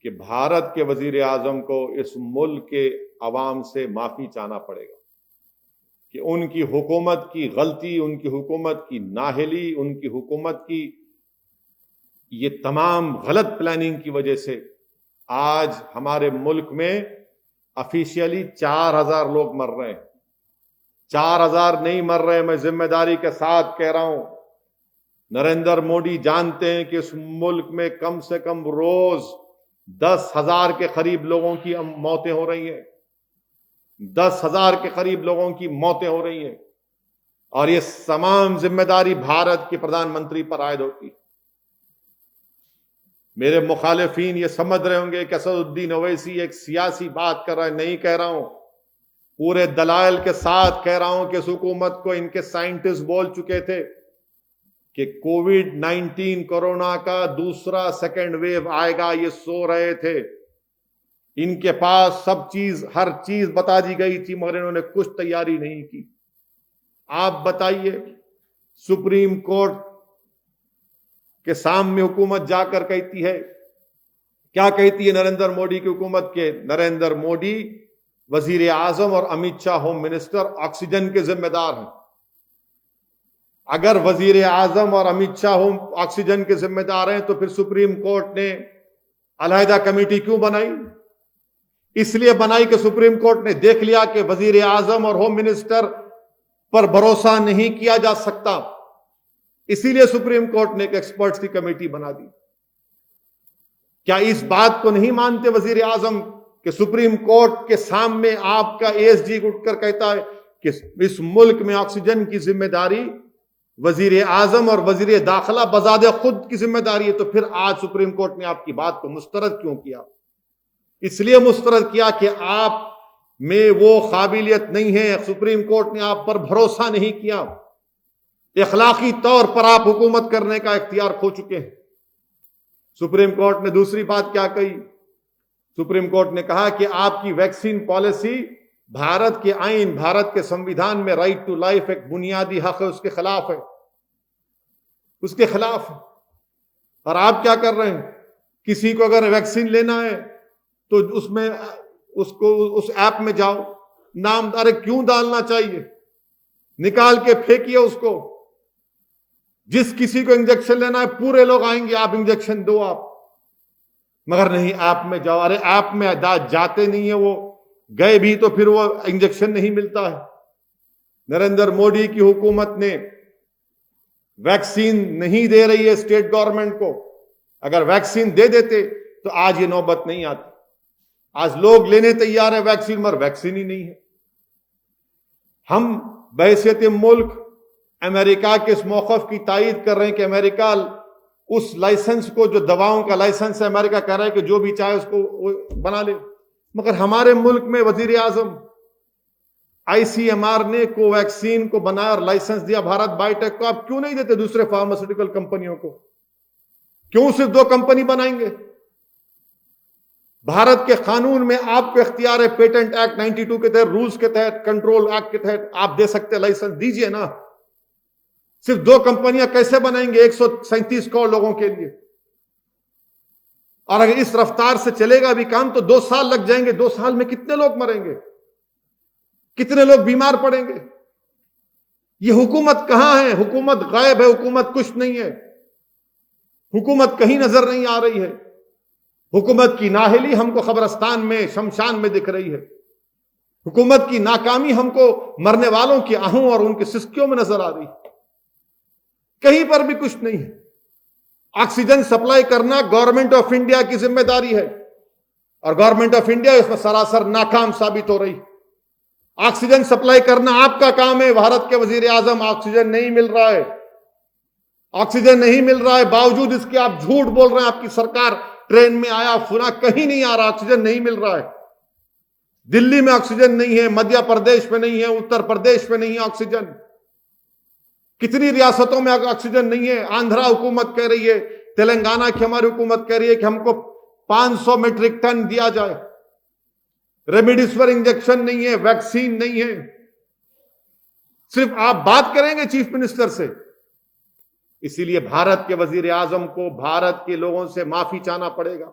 कि भारत के वजीर आजम को इस मुल्क के अवाम से माफी चाहना पड़ेगा कि उनकी हुकूमत की गलती, उनकी हुकूमत की नाहली, उनकी हुकूमत की ये तमाम गलत प्लानिंग की वजह से आज हमारे मुल्क में ऑफिशियली 4,000 लोग मर रहे हैं। 4,000 नहीं मर रहे, मैं जिम्मेदारी के साथ कह रहा हूं। नरेंद्र मोदी जानते हैं कि इस मुल्क में कम से कम रोज 10,000 के करीब लोगों की मौतें हो रही हैं। 10,000 के करीब लोगों की मौतें हो रही हैं और ये तमाम जिम्मेदारी भारत के प्रधानमंत्री पर आयद होती है। मेरे मुखालिफिन ये समझ रहे होंगे कि असदुद्दीन ओवैसी एक सियासी बात कर रहा है, नहीं कह रहा हूं, पूरे दलाइल के साथ कह रहा हूं कि इस हुकूमत को इनके साइंटिस्ट बोल चुके थे कि कोविड-19 कोरोना का दूसरा सेकेंड वेव आएगा, ये सो रहे थे। इनके पास सब चीज, हर चीज बता दी गई थी, मगर इन्होंने कुछ तैयारी नहीं की। आप बताइए, सुप्रीम कोर्ट के सामने हुकूमत जाकर कहती है, क्या कहती है नरेंद्र मोदी की हुकूमत के नरेंद्र मोदी, वजीर आजम और Amit Shah home minister oxygen के जिम्मेदार हैं। अगर वजीर आजम और अमित शाह होम ऑक्सीजन के जिम्मेदार हैं तो फिर सुप्रीम कोर्ट ने अलहदा कमेटी क्यों बनाई? इसलिए बनाई कि सुप्रीम कोर्ट ने देख लिया कि वजीर आजम और होम मिनिस्टर पर भरोसा नहीं किया जा सकता, इसीलिए सुप्रीम कोर्ट ने एक एक्सपर्ट्स की कमेटी बना दी। क्या इस बात को नहीं मानते वजीर आजम कि सुप्रीम कोर्ट के सामने आपका एएसजी उठकर कहता है कि इस मुल्क में ऑक्सीजन की जिम्मेदारी वजीर आजम और वजीर दाखिला बजादे खुद की जिम्मेदारी है? तो फिर आज सुप्रीम कोर्ट ने आपकी बात को मुस्तरद क्यों किया? इसलिए मुस्तरद किया कि आप में वो काबिलियत नहीं है, सुप्रीम कोर्ट ने आप पर भरोसा नहीं किया, इखलाकी तौर पर आप हुकूमत करने का इख्तियार खो चुके हैं। सुप्रीम कोर्ट ने दूसरी बात क्या कही? सुप्रीम कोर्ट ने कहा कि आपकी वैक्सीन पॉलिसी भारत के आईन, भारत के संविधान में राइट टू लाइफ एक बुनियादी हक है, उसके खिलाफ है, उसके खिलाफ है। और आप क्या कर रहे हैं? किसी को अगर वैक्सीन लेना है तो उसमें उसको उस ऐप में जाओ, नाम, अरे क्यों डालना चाहिए? निकाल के फेंकिए उसको। जिस किसी को इंजेक्शन लेना है पूरे लोग आएंगे, आप इंजेक्शन दो आप, मगर नहीं ऐप में जाओ। अरे ऐप में जाते नहीं है, वो गए भी तो फिर वो इंजेक्शन नहीं मिलता है। नरेंद्र मोदी की हुकूमत ने वैक्सीन नहीं दे रही है स्टेट गवर्नमेंट को। अगर वैक्सीन दे देते तो आज ये नौबत नहीं आती। आज लोग लेने तैयार है वैक्सीन, मगर वैक्सीन ही नहीं है। हम बहैसियत मुल्क अमेरिका के इस मौक़िफ़ की तायीद कर रहे हैं कि अमेरिका उस लाइसेंस को, जो दवाओं का लाइसेंस है, अमेरिका कह रहा है कि जो भी चाहे उसको बना ले। मगर हमारे मुल्क में वजीर आजम, आईसीएमआर ने कोवैक्सीन को बनाया और लाइसेंस दिया भारत बायोटेक को। आप क्यों नहीं देते दूसरे फार्मास्यूटिकल कंपनियों को? क्यों सिर्फ 2 कंपनी बनाएंगे? भारत के कानून में आपको इख्तियार है, पेटेंट एक्ट 92 के तहत, रूल्स के तहत, कंट्रोल एक्ट के तहत आप दे सकते हैं, लाइसेंस दीजिए ना। सिर्फ 2 कंपनियां कैसे बनाएंगे 137 करोड़ लोगों के लिए? और अगर इस रफ्तार से चलेगा भी काम तो 2 साल लग जाएंगे। 2 साल में कितने लोग मरेंगे, कितने लोग बीमार पड़ेंगे? ये हुकूमत कहां है? हुकूमत गायब है, हुकूमत कुछ नहीं है, हुकूमत कहीं नजर नहीं आ रही है। हुकूमत की नाहली हमको कब्रिस्तान में, शमशान में दिख रही है। हुकूमत की नाकामी हमको मरने वालों की आहूं और उनकी सिसकियों में नजर आ रही है। कहीं पर भी कुछ नहीं है। ऑक्सीजन सप्लाई करना गवर्नमेंट ऑफ इंडिया की जिम्मेदारी है और गवर्नमेंट ऑफ इंडिया इसमें सरासर नाकाम साबित हो रही। ऑक्सीजन सप्लाई करना आपका काम है। भारत के वजीर आजम, ऑक्सीजन नहीं मिल रहा है, ऑक्सीजन नहीं मिल रहा है, बावजूद इसके आप झूठ बोल रहे हैं। आपकी सरकार ट्रेन में आया, फुना, कहीं नहीं आ रहा, ऑक्सीजन नहीं मिल रहा है। दिल्ली में ऑक्सीजन नहीं है, मध्य प्रदेश में नहीं है, उत्तर प्रदेश में नहीं है ऑक्सीजन। कितनी रियासतों में ऑक्सीजन नहीं है। आंध्रा हुकूमत कह रही है, तेलंगाना की हमारी हुकूमत कह रही है कि हमको 500 मीट्रिक टन दिया जाए। रेमडेसिविर इंजेक्शन नहीं है, वैक्सीन नहीं है। सिर्फ आप बात करेंगे चीफ मिनिस्टर से। इसीलिए भारत के वजीर आजम को भारत के लोगों से माफी चाहना पड़ेगा।